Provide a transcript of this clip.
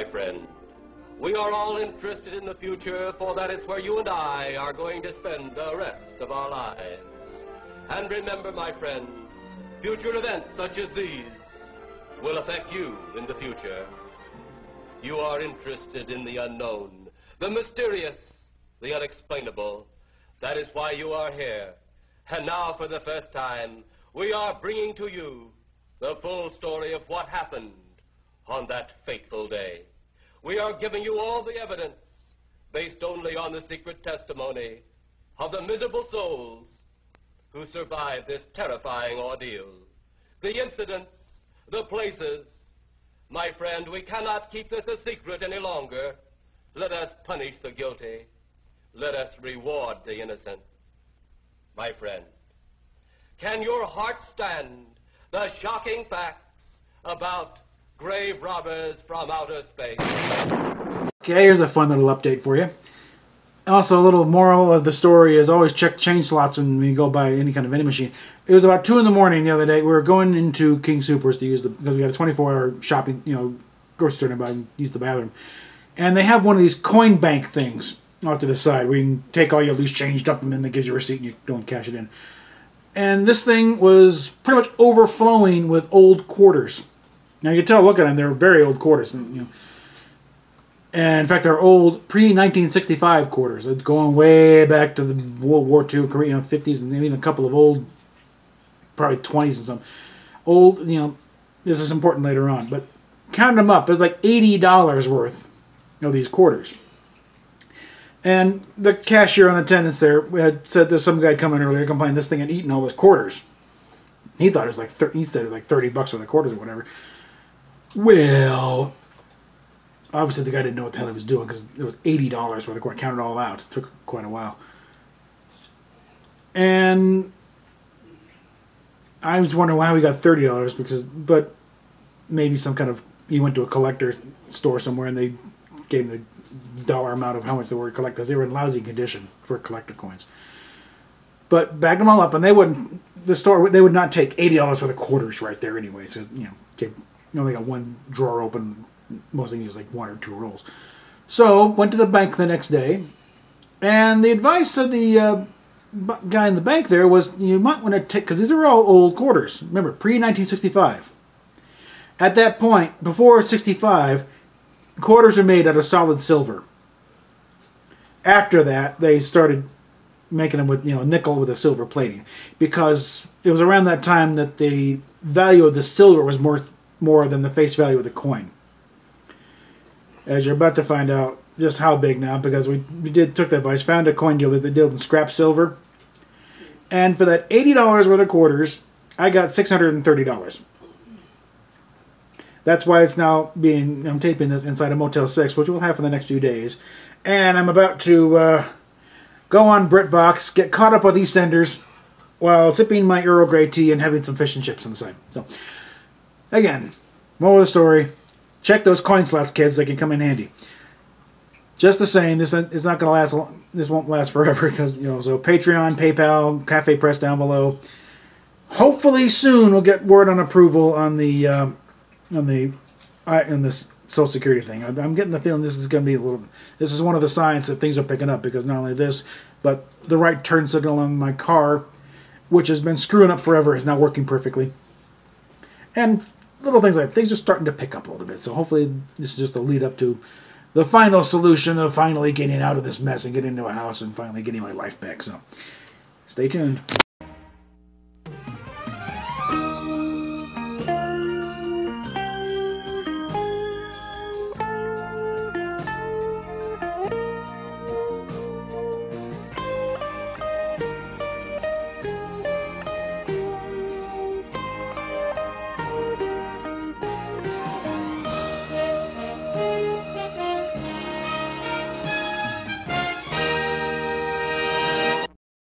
my friend. We are all interested in the future, for that is where you and I are going to spend the rest of our lives. And remember, my friend, future events such as these will affect you in the future. You are interested in the unknown, the mysterious, the unexplainable. That is why you are here. And now, for the first time, we are bringing to you the full story of what happened on that fateful day. We are giving you all the evidence based only on the secret testimony of the miserable souls who survived this terrifying ordeal. The incidents, the places. My friend, we cannot keep this a secret any longer. Let us punish the guilty. Let us reward the innocent. My friend, can your heart stand the shocking facts about grave robbers from outer space? Okay, here's a fun little update for you. Also, a little moral of the story is always check change slots when you go buy any kind of vending machine. It was about 2 in the morning the other day. We were going into King Soopers to use because we got a 24-hour shopping, grocery store nearby and use the bathroom. And they have one of these coin bank things off to the side where you can take all your loose change, dump them in, that gives you a receipt, and you go and cash it in. And this thing was pretty much overflowing with old quarters. Now you can tell, look at them, they're very old quarters. And in fact, they're old pre-1965 quarters, going way back to the World War II, Korea, 50s, and even a couple of old, probably 20s and some. Old, this is important later on, but counting them up, there's like $80 worth of these quarters. And the cashier on attendance there had said there's some guy coming earlier complaining this thing had eaten all his quarters. He thought it was like he said it was like $30 worth of quarters or whatever. Well, obviously the guy didn't know what the hell he was doing because it was $80 worth of quarters. Counted it all out. It took quite a while. And I was wondering why we got $30 but maybe some kind of, he went to a collector store somewhere and they gave him the dollar amount of how much they were collecting because they were in lousy condition for collector coins. But bagged them all up, and they would not take $80 worth of quarters right there anyway. So they got one drawer open. Most things use like 1 or 2 rolls. So went to the bank the next day, and the advice of the guy in the bank there was you might want to take, because these are all old quarters. Remember, pre-1965. At that point, before 65. Quarters are made out of solid silver. After that, they started making them with nickel with a silver plating, because it was around that time that the value of the silver was more than the face value of the coin. As you're about to find out just how big now, because we took that advice, found a coin dealer that dealt in scrap silver, and for that $80 worth of quarters, I got $630. That's why it's now I'm taping this inside a Motel 6, which we'll have for the next few days. And I'm about to go on BritBox, get caught up with EastEnders, while sipping my Earl Grey tea and having some fish and chips on the side. So, again, moral of the story, check those coin slots, kids. They can come in handy. Just the same, this is not going to last long. This won't last forever, because, so Patreon, PayPal, Cafe Press down below. Hopefully soon we'll get word on approval on the this Social Security thing. I'm getting the feeling this is going to be this is one of the signs that things are picking up, because not only this, but the right turn signal on my car, which has been screwing up forever, is now working perfectly. And little things like that, things are starting to pick up a little bit. So hopefully this is just a lead up to the final solution of finally getting out of this mess and getting into a house and finally getting my life back. So stay tuned.